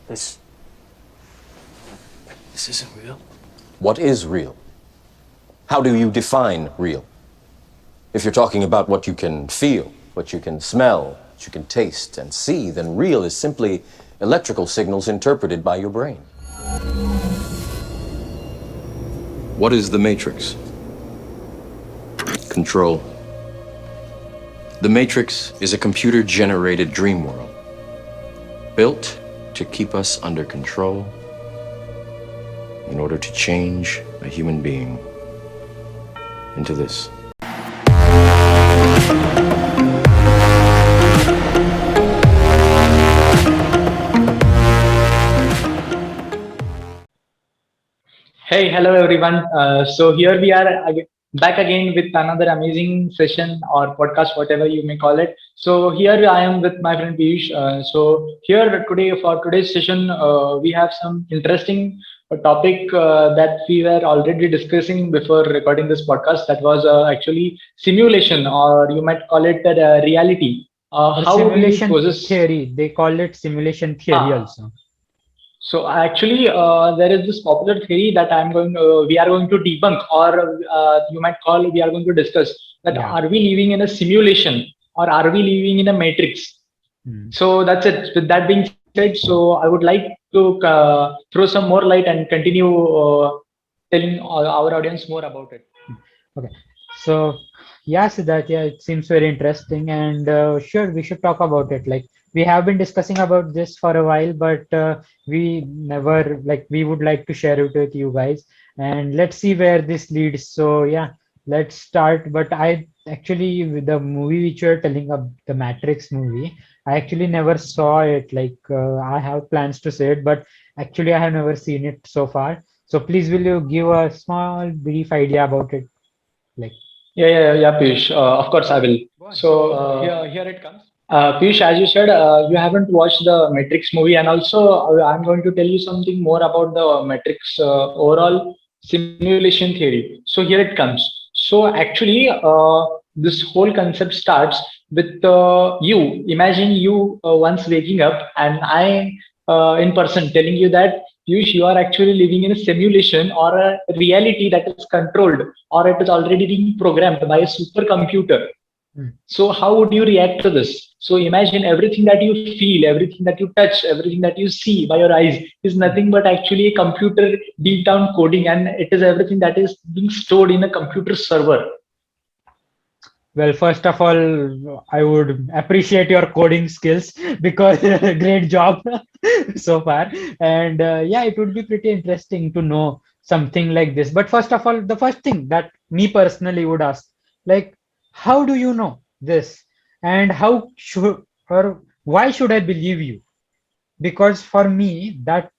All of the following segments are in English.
This isn't real. What is real? How do you define real? If you're talking about what you can feel, what you can smell, what you can taste and see, then real is simply electrical signals interpreted by your brain. What is the Matrix? Control. The Matrix is a computer-generated dream world, built to keep us under control in order to change a human being into this. Hey, hello everyone. So here we are back again with another amazing session or podcast, whatever you may call it. So here I am with my friend Piyush. So here today for today's session, we have some interesting topic that we were already discussing before recording this podcast. That was actually simulation, or you might call it reality. Or How we simulation possess. theory. They call it simulation theory Ah, also. So actually, there is this popular theory that we are going to debunk, or you might call, we are going to discuss that Yeah. are we living in a simulation or are we living in a matrix? Hmm. So that's it. With that being said, so I would like to throw some more light and continue telling our audience more about it. Okay. So yeah, Siddharth, yeah, it seems very interesting, and sure, we should talk about it. Like we have been discussing about this for a while, but we never like we would like to share it with you guys, and let's see where this leads. So yeah, let's start. But I actually with the movie which you're telling of the Matrix movie, I actually never saw it. Like I have plans to see it, but actually I have never seen it so far. So please, will you give a small brief idea about it? Like, Yeah, Piyush. Of course, I will. go on. So here it comes. Piyush, as you said, you haven't watched the Matrix movie, and also I'm going to tell you something more about the Matrix overall simulation theory. So here it comes. So actually, this whole concept starts with you. Imagine you once waking up, and I, in person, telling you that you are actually living in a simulation or a reality that is controlled, or it is already being programmed by a supercomputer. Mm. So how would you react to this? So imagine everything that you feel, everything that you touch, everything that you see by your eyes is nothing but actually a computer deep down coding, and it is everything that is being stored in a computer server. Well, first of all, I would appreciate your coding skills because great job so far. And yeah, it would be pretty interesting to know something like this. But first of all, the first thing that me personally would ask, like, how do you know this? And how should or why should I believe you? Because for me, that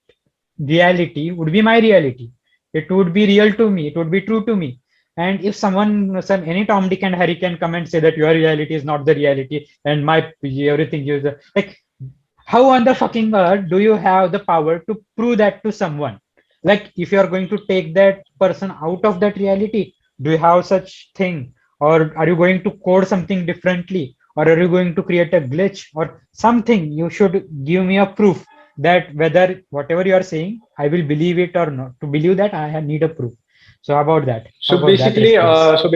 reality would be my reality. It would be real to me. It would be true to me. And if any Tom, Dick, and Harry can come and say that your reality is not the reality, and my everything is like, how on the fucking earth do you have the power to prove that to someone? Like, if you are going to take that person out of that reality, do you have such thing, or are you going to code something differently, or are you going to create a glitch or something? You should give me a proof that whether whatever you are saying, I will believe it or not. To believe that, need a proof. So how about that? How So about that basically, response?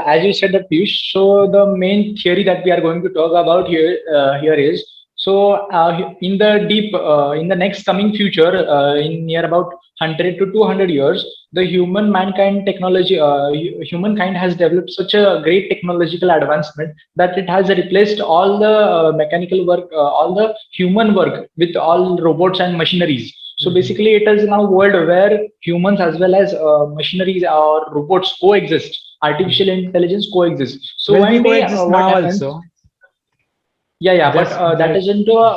as you said, that Piyush. So the main theory that we are going to talk about here is, so in the deep in the next coming future, in near about 100 to 200 years, the humankind has developed such a great technological advancement that it has replaced all the mechanical work, all the human work with all robots and machineries. So Mhm. basically, it is now a world where humans as well as machineries or robots coexist. Artificial Mhm. intelligence coexists. So Well, we one day, coexist what now happens? also. Yeah, but Just that that is into a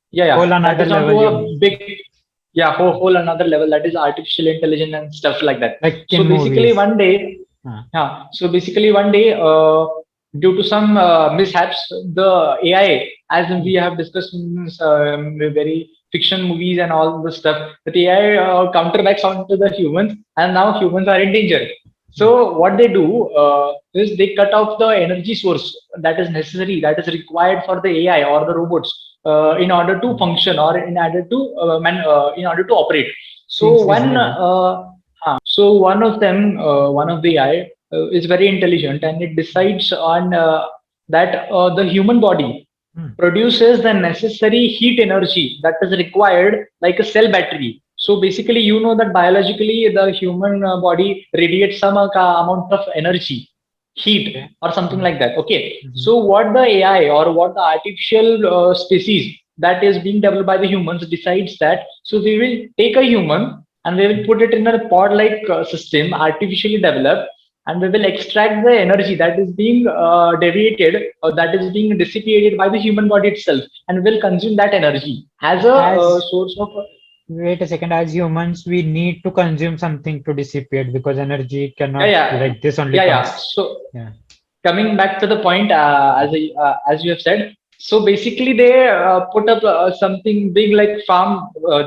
whole that another is onto level, you a mean? big, whole another level, that is artificial intelligence and stuff like that. Like So in basically, movies. one day, Uh, due to some mishaps, the AI, as we have discussed in very fiction movies and all the stuff, that AI counteracts onto the humans, and now humans are in danger. So what they do is they cut off the energy source that is necessary, that is required for the AI or the robots in order to function or in order to in order to operate. Seems So reasonable. one of them, one of the AI is very intelligent, and it decides on that the human body Hmm. produces the necessary heat energy that is required like a cell battery. So basically, you know that biologically the human body radiates some amount of energy, heat, Okay. or something Hmm. like that. Okay. Mhm. So what the AI or what the artificial species that is being developed by the humans decides that, so we will take a human and we will put it in a pod like system artificially developed, and we will extract the energy that is being deviated or that is being dissipated by the human body itself, and will consume that energy as a As source of Wait a second, as humans, we need to consume something to dissipate because energy yeah, cannot yeah, like this only yeah, yeah. comes. So Yeah. coming back to the point, as you have said, so basically they put up something big like farm.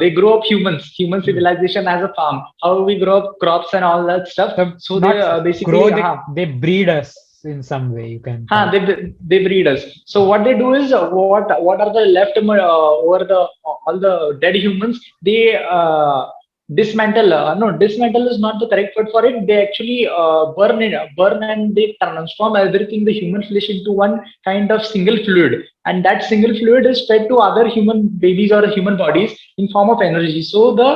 They grow up human Hmm. civilization as a farm. How we grow up crops and all that stuff. So So they not grow, basically, they breed us in some way, you can call. they breed us. So what they do is what are the left over the all the dead humans? They dismantle. No, dismantle is not the correct word for it. They actually burn and they transform everything the human flesh into one kind of single fluid, and that single fluid is fed to other human babies or human bodies in form of energy. So the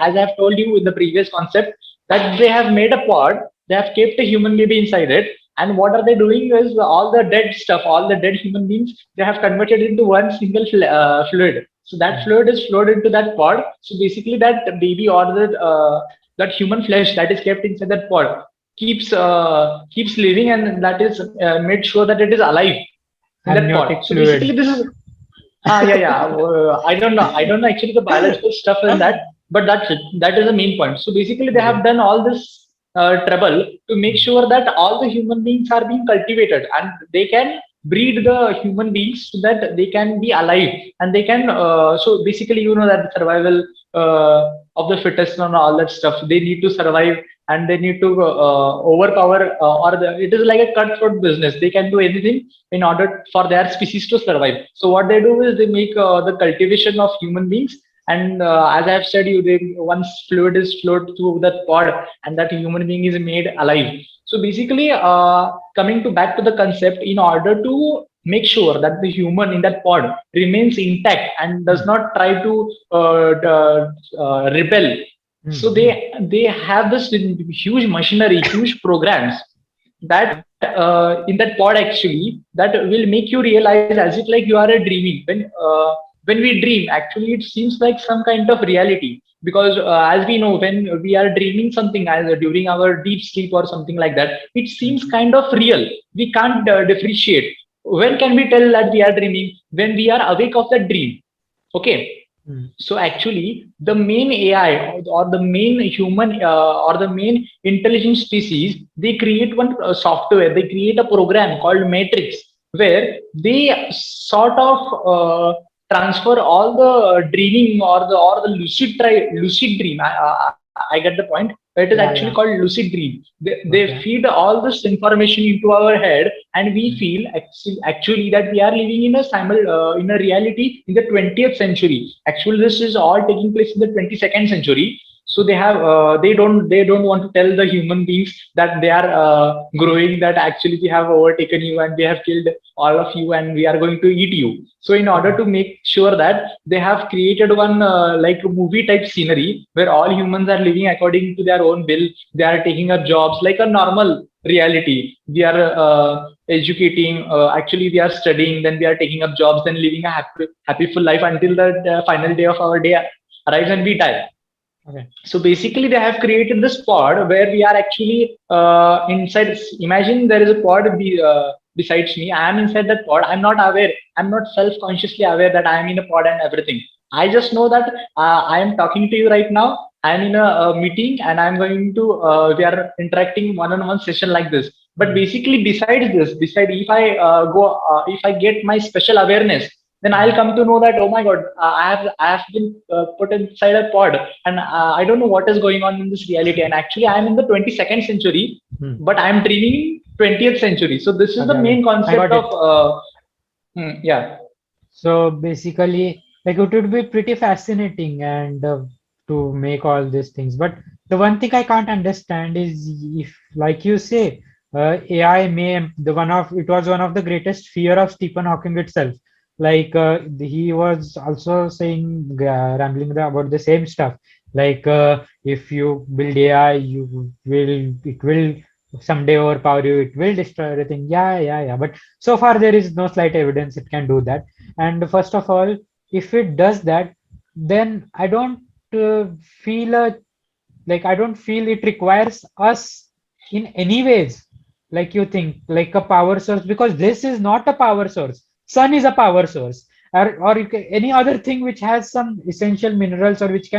as I have told you in the previous concept that they have made a pod, they have kept a human baby inside it, and what are they doing is all the dead stuff, all the dead human beings, they have converted into one single fluid. So that Hmm. fluid is flowed into that pod. So basically, that baby or that human flesh that is kept inside that pod keeps living, and that is made sure that it is alive in that pod. Amniotic So basically, fluid. this is yeah, yeah. I don't know. I don't know actually the biological stuff in that, but that's it. That is the main point. So basically, they have Okay. done all this trouble to make sure that all the human beings are being cultivated and they can breed the human beings so that they can be alive and they can. So basically, you know that the survival of the fittest and all that stuff. They need to survive and they need to overpower it is like a cutthroat business. They can do anything in order for their species to survive. So what they do is they make the cultivation of human beings, and as I have said, you they once fluid is flowed through that pod, and that human being is made alive. So basically, coming to back to the concept, in order to make sure that the human in that pod remains intact and does Hmm. not try to rebel, Hmm. so Hmm. they have this huge machinery, huge programs that in that pod actually that will make you realize as if like you are a dreaming when we dream actually it seems like some kind of reality because as we know when we are dreaming something either during our deep sleep or something like that it seems Hmm. kind of real. We can't differentiate. When can we tell that we are dreaming? When we are awake of that dream. Okay. Hmm. So actually, the main AI or the main human or the main intelligent species, they create one software, they create a program called Matrix, where they sort of transfer all the dreaming or the lucid dream. I get the point. It is Yeah, actually yeah. called lucid dream. They Okay. feed all this information into our head, and we Hmm. feel actually that we are living in a in a reality in the 20th century. Actually, this is all taking place in the 22nd century. So they don't want to tell the human beings that they are growing, that actually we have overtaken you and we have killed all of you and we are going to eat you. So in order Hmm. to make sure that they have created one like a movie type scenery where all humans are living according to their own will. They are taking up jobs like a normal reality. We are educating, actually we are studying, then we are taking up jobs, then living a happy full life until the final day of our day arrives and we die. Okay. So basically they have created this pod where we are actually inside. Imagine there is a pod besides me. I am inside that pod. I'm not aware. I'm not self-consciously aware that I am in a pod and everything. I just know that I am talking to you right now. I'm in a meeting and I'm going to we are interacting one-on-one session like this. But Hmm. basically besides this, beside if I go if I get my special awareness, then I'll come to know that, oh my god, I have been put inside a pod, and I don't know what is going on in this reality. And actually, I'm in the 22nd century, Hmm. but I'm dreaming 20th century. So this is the Okay, okay. main I concept got of it. yeah. So basically, like it would be pretty fascinating and to make all these things. But the one thing I can't understand is if, like you say, AI may the one of it was one of the greatest fear of Stephen Hawking itself. Like he was also saying, rambling about the same stuff. Like if you build AI, it will someday overpower you. It will destroy everything. Yeah, yeah, yeah. But so far there is no slight evidence it can do that. And first of all, if it does that, then I don't feel I don't feel it requires us in any ways, like you think, like a power source, because this is not a power source. Sun is a power source, or any other thing which has some essential minerals or which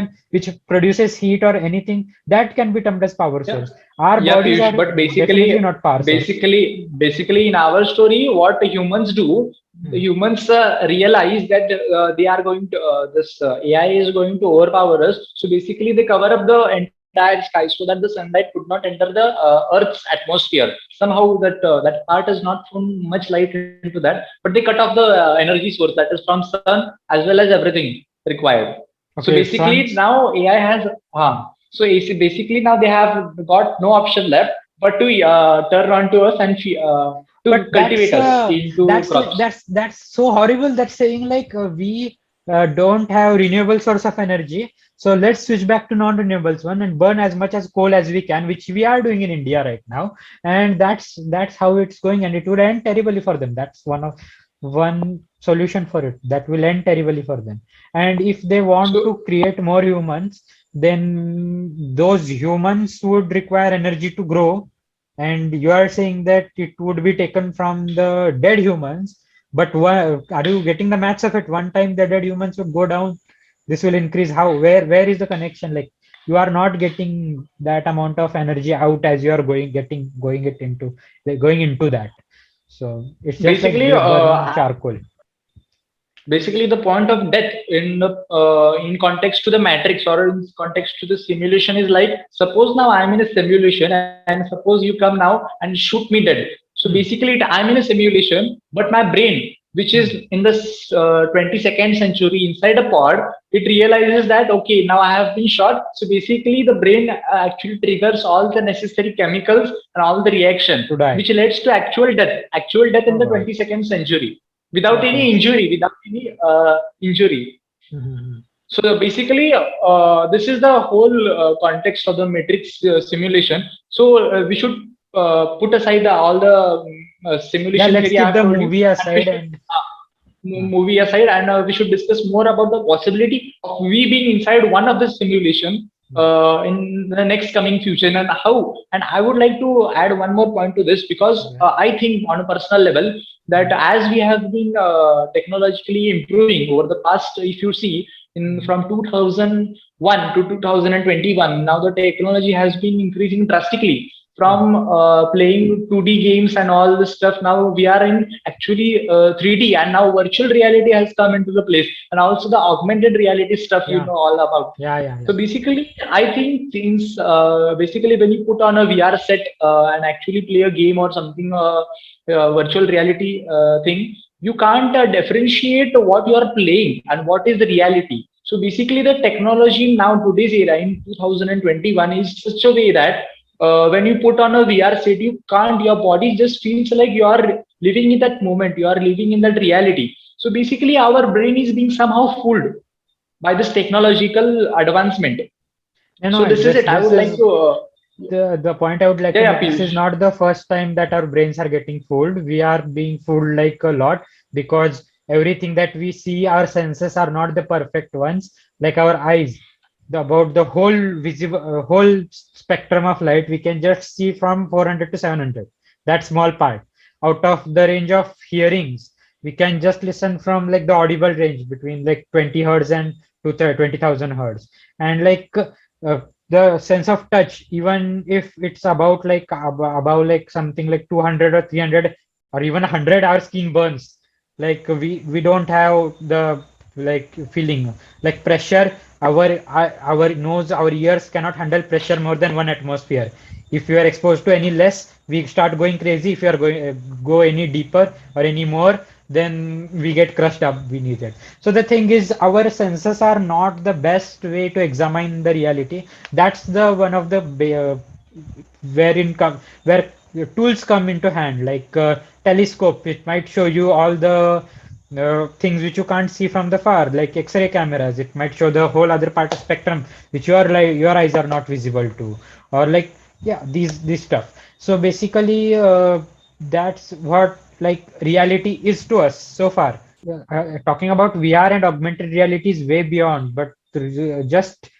produces heat or anything that can be termed as power Yeah, source. Our yeah, bodies Piyush. are But definitely not power source. basically, in our story, what the humans do, the Hmm. humans realize that they are going to this AI is going to overpower us. So basically, they cover up the entire sky so that the sunlight could not enter the Earth's atmosphere. Somehow that part is not from much light into that, but they cut off the energy source that is from sun as well as everything required. So Okay, basically, sun. now AI has. So basically now they have got no option left but to turn on to us and to But cultivate us into crops. that's so horrible. That's saying like we don't have renewable source of energy, so let's switch back to non-renewables one and burn as much as coal as we can, which we are doing in India right now. And that's how it's going, and it would end terribly for them. That's one solution for it that will end terribly for them. And if they want So to create more humans, then those humans would require energy to grow, and you are saying that it would be taken from the dead humans. But are you getting the maths of it? One time the dead humans would go down, this will increase. How? Where is the connection? Like you are not getting that amount of energy out as you are going into that. So it's just like basically, burning charcoal. basically the point of death in context to the matrix or in context to the simulation is like, suppose now I'm in a simulation and suppose you come now and shoot me dead. So Hmm. basically I'm in a simulation, but my brain, which is Hmm. in the 22nd century inside a pod, it realizes that okay, now I have been shot. So basically the brain actually triggers all the necessary chemicals and all the reaction To die. which leads to actual death in Oh the God. 22nd century without Okay. any injury, without any injury. Mhm. So basically, this is the whole context of the matrix simulation. So we should put aside all the Yeah, simulation let's theory I keep have the told you, movie and we aside should and movie aside, and we should discuss more about the possibility of we being inside one of the simulation in the next coming future, and how. And I would like to add one more point to this, because yeah. I think on a personal level that as we have been technologically improving over the past, if you see in Mhm. from 2001 to 2021, now the technology has been increasing drastically Mhm. from playing 2D games and all this stuff. Now we are in actually 3D, and now virtual reality has come into the place, and also the augmented reality stuff you Yeah, know all about. yeah, yeah, So yeah. basically, I think things basically when you put on a VR set and actually play a game or something, virtual reality thing, you can't differentiate what you are playing and what is the reality. So basically, the technology now today's era in 2021 is such a way that when you put on a VR set, you can't. Your body just feels like you are living in that moment. You are living in that reality. So basically, our brain is being somehow fooled by this technological advancement. You So know, this is it. I this would like is to. the point I would like Yeah, to yeah, make. This is Piyush. not the first time that our brains are getting fooled. We are being fooled like a lot because everything that we see, our senses are not the perfect ones. Like our eyes, about the whole spectrum of light, we can just see from 400 to 700. That small part. Out of the range of hearings, we can just listen from like the audible range between like 20 hertz and to 20,000 hertz. And like the sense of touch, even if it's about like about like something like 200 or 300 or even 100, our skin burns. Like we don't have the like feeling like pressure. Our nose, our ears cannot handle pressure more than 1 atmosphere. If you are exposed to any less, we start going crazy. If you are going go any deeper or any more, then we get crushed up beneath it. So the thing is, our senses are not the best way to examine the reality. That's the one of the wherein come where tools come into hand, like telescope. It might show you all the things which you can't see from the far, like X-ray cameras. It might show the whole other part of spectrum which your eyes are not visible to, or like yeah, these stuff. So basically, that's what like reality is to us so far. Talking about VR and augmented reality is way beyond, but just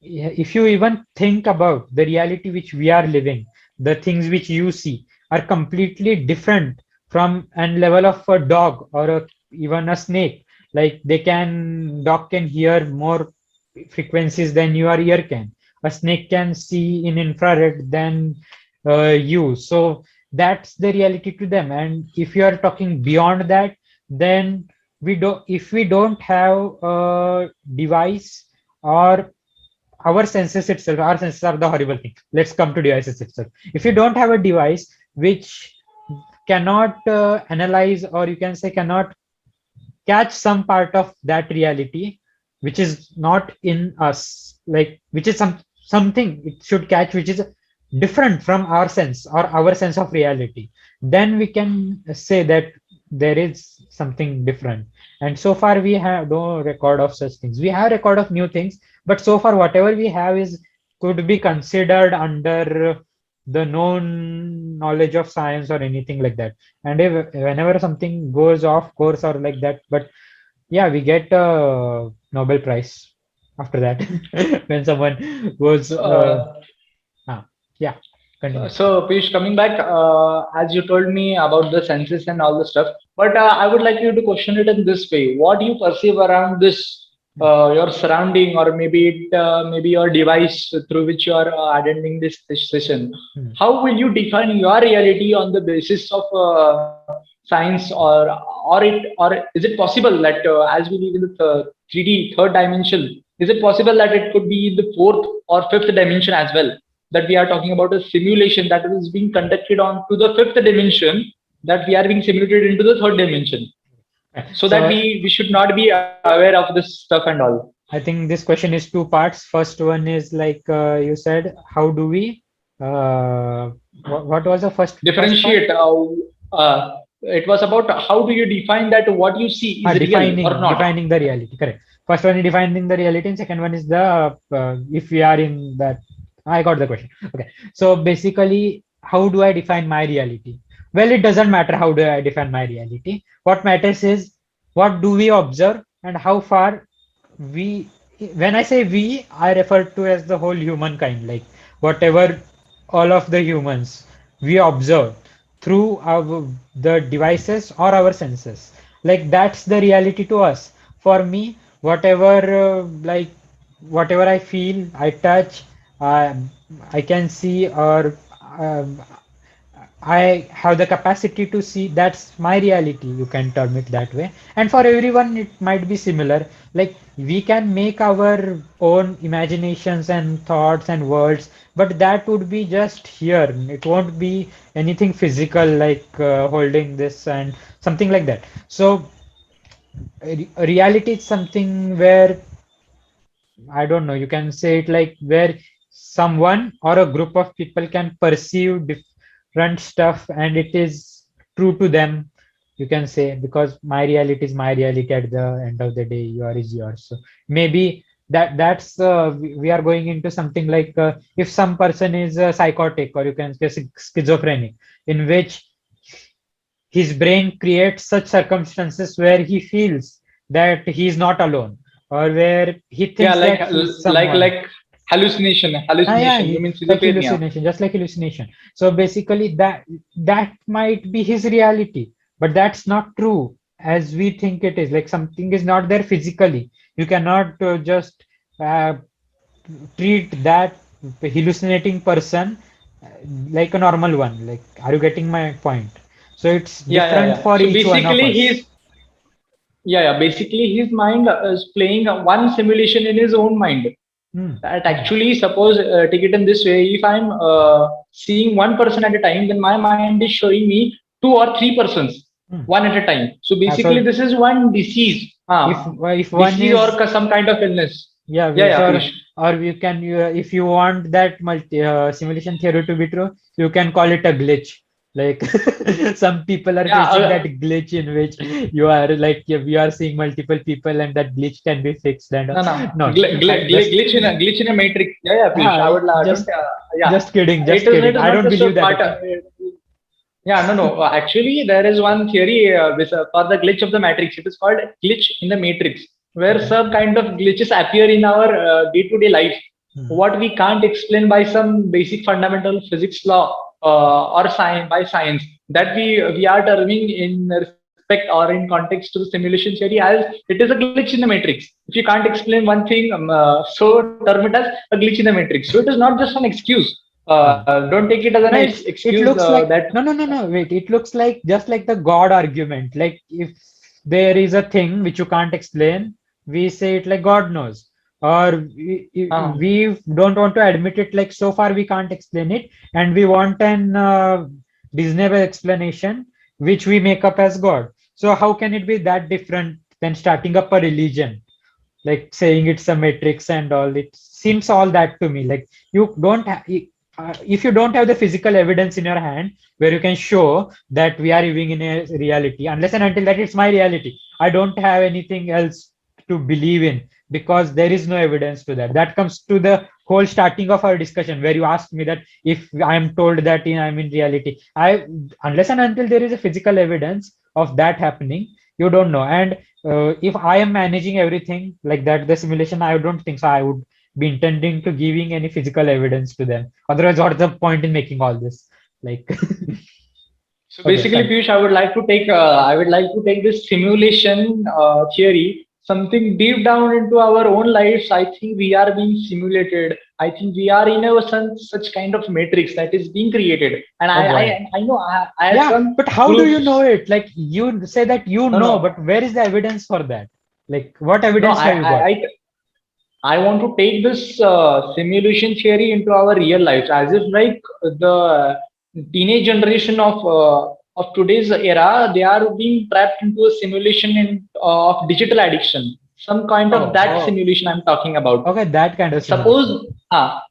if you even think about the reality which we are living, the things which you see are completely different from an level of a dog or even a snake. Like dog can hear more frequencies than your ear can. A snake can see in infrared than you. So that's the reality to them. And if you are talking beyond that, then if we don't have a device, or our senses are the horrible thing. Let's come to devices itself. If you don't have a device which cannot analyze, or you can say cannot catch some part of that reality which is not in us, like which is something it should catch which is different from our sense or our sense of reality, then we can say that there is something different. And so far we have no record of such things. We have record of new things, but so far whatever we have is could be considered under the known knowledge of science or anything like that. And if whenever something goes off course or like that, but yeah, we get a Nobel Prize after that when someone goes Uh, yeah, continue. So, Piyush, coming back, as you told me about the senses and all the stuff, but I would like you to question it in this way: what do you perceive around this, your surrounding, or maybe maybe your device through which you are attending this session? Hmm. How will you define your reality on the basis of science, or is it possible that as we live in the 3D third dimension, is it possible that it could be in the fourth or fifth dimension as well? That we are talking about a simulation that is being conducted on to the fifth dimension, that we are being simulated into the third dimension, so that So we should not be aware of this stuff and all. I think this question is two parts. First one is like you said, how do we? What was the first part? Differentiate, it was about how do you define that what you see is real or not. Defining the reality. Correct. First one is defining the reality, and second one is the if we are in that. I got the question. Okay. So basically, how do I define my reality? Well, it doesn't matter how do I define my reality. What matters is what do we observe and how far we. When I say we, I refer to as the whole humankind, like whatever all of the humans we observe through the devices or our senses, like that's the reality to us. For me, whatever whatever I feel, I touch, uh, I can see, or um, I have the capacity to see, that's my reality, you can term it that way. And for everyone it might be similar. Like we can make our own imaginations and thoughts and words, but that would be just here. It won't be anything physical, like holding this and something like that. So reality is something where I don't know, you can say it like where someone or a group of people can perceive different stuff and it is true to them, you can say, because my reality is my reality at the end of the day, yours is yours. So maybe that's we are going into something like if some person is psychotic, or you can say schizophrenic, in which his brain creates such circumstances where he feels that he is not alone, or where he Yeah, thinks that he's someone. like hallucination. Yeah, Hallucination. You mean like schizophrenia? hallucination, just like hallucination. So basically, that might be his reality, but that's not true as we think it is. Like something is not there physically. You cannot just uh, treat that hallucinating person like a normal one. Like, are you getting my point? So it's Yeah, yeah, different yeah. for So each one of basically, us. yeah. Basically, his mind is playing one simulation in his own mind. Hmm. That actually, suppose take it in this way: if I'm seeing one person at a time, then my mind is showing me two or three persons, Hmm. one at a time. So basically, So this is one disease, if one disease or is, some kind of illness. yeah, Yeah, yeah, sure. Piyush. Or you can, if you want that simulation theory to be true, you can call it a glitch. Like some people are Yeah, facing that glitch in which you are like, yeah, we are seeing multiple people and that glitch can be fixed. And no, no, no, just glitch in a matrix. Yeah, yeah, Piyush. I would don't. just Yeah, kidding, it just is. kidding. It is I not don't just a believe that. part. Okay. Yeah, no, no. Actually, there is one theory for the glitch of the matrix. It is called glitch in the matrix, where Okay. some kind of glitches appear in our day-to-day life. Hmm. What we can't explain by some basic fundamental physics law or science by science, that we are terming in respect or in context to the simulation theory as it is a glitch in the matrix. If you can't explain one thing, so term it as a glitch in the matrix. So it is not just an excuse. Ah. Don't take it as an No, it excuse looks like, that no, wait. It looks like just like the God argument. Like if there is a thing which you can't explain, we say it like God knows. Or we don't want to admit it, like so far we can't explain it, and we want an reasonable explanation which we make up as God. So how can it be that different than starting up a religion? Like saying it's a matrix and all, it seems all that to me. Like you don't if you don't have the physical evidence in your hand where you can show that we are living in a reality, unless and until that it's my reality, I don't have anything else to believe in, because there is no evidence to that. That comes to the whole starting of our discussion where you asked me that if I'm told that I'm in reality, I, unless and until there is a physical evidence of that happening, you don't know. And if I am managing everything like that, the simulation, I don't think so. I would be intending to giving any physical evidence to them. Otherwise, what's the point in making all this? Like, So okay, basically, fine. Piyush, I would like to take this simulation theory something deep down into our own lives. I think we are being simulated. I think we are in a such kind of matrix that is being created. And Oh boy. I know I have Yeah, some but how do you know proofs. it? Like, you say that you No, know, no, but where is the evidence for that? Like, what no. evidence have you got? I want to take this simulation theory into our real lives, as if like the teenage generation of today's era, they are being trapped into a simulation of digital addiction. Some kind of Oh, that oh, simulation I'm talking about. okay, that kind of simulation.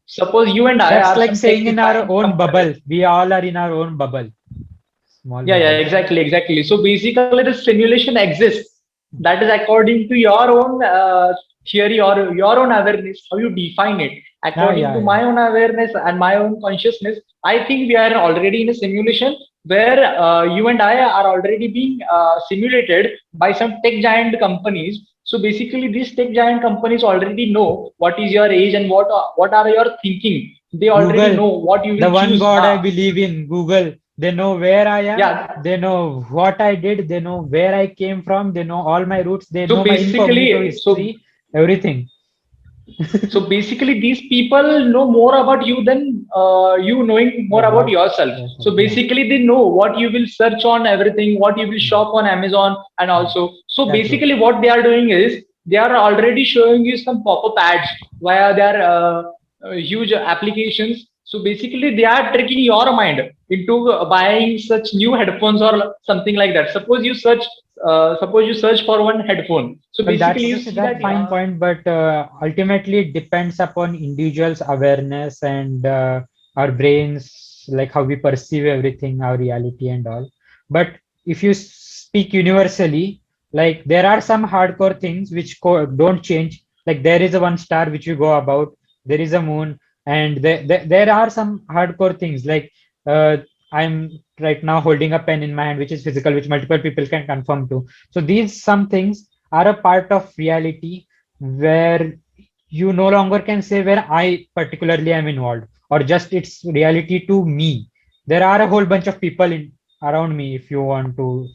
Suppose you and I That's are like some tech saying in our defined own company. bubble. We all are in our own bubble, small Yeah, bubble. exactly. So basically, the simulation exists. That is according to your own theory or your own awareness, how you define it. Ah, According yeah, to yeah. my own awareness and my own consciousness, I think we are already in a simulation where you and I are already being simulated by some tech giant companies. So basically, these tech giant companies already know what is your age and what are your thinking. They already Google, know what you the will one choose. God I believe in, Google. They know where I am. Yeah. They know what I did. They know where I came from. They know all my roots. They So know my incognito basically, history, everything. these people know more about you than you knowing more about About yourself. yourself. So Yeah, basically, they know what you will search on everything, what you will mm, shop on Amazon, and mm. also. So Yeah, true. basically, what they are doing is they are already showing you some pop-up ads via their huge applications. So basically, they are tricking your mind into buying such new headphones or something like that. Suppose you search for one headphone. So Well, basically, you that's see that that. fine point, but ultimately it depends upon individuals' awareness and our brains, like how we perceive everything, our reality and all. But if you speak universally, like there are some hardcore things which don't change. Like there is a one star which you go about, there is a moon, and there are some hardcore things like uh, I'm right now holding a pen in my hand, which is physical, which multiple people can confirm to. So these some things are a part of reality where you no longer can say where I particularly am involved, or just it's reality to me. There are a whole bunch of people around me, if you want to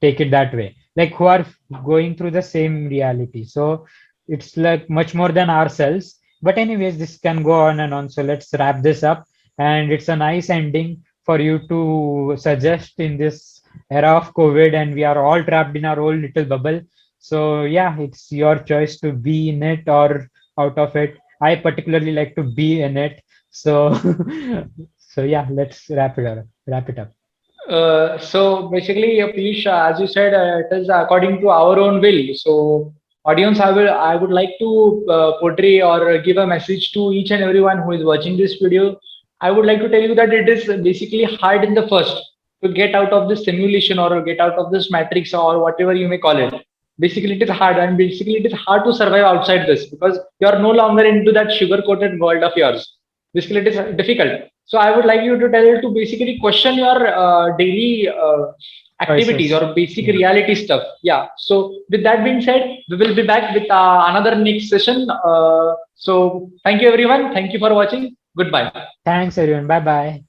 take it that way, like who are going through the same reality. So it's like much more than ourselves. But anyways, this can go on and on. So let's wrap this up. And it's a nice ending for you to suggest in this era of COVID, and we are all trapped in our own little bubble. So yeah, it's your choice to be in it or out of it. I particularly like to be in it. So so yeah, let's wrap it up. Wrap it up. So basically, Piyush, as you said, it is according to our own will. So, audience, I would like to portray or give a message to each and everyone who is watching this video. I would like to tell you that it is basically hard in the first to get out of this simulation or get out of this matrix or whatever you may call it. Basically, it is hard, and basically, it is hard to survive outside this because you are no longer into that sugar-coated world of yours. Basically, it is difficult. So I would like you to tell to basically question your daily activities Choices. or basic Yeah. reality stuff. Yeah. So with that being said, we will be back with another next session. So thank you everyone. Thank you for watching. Goodbye. Thanks everyone. Bye bye.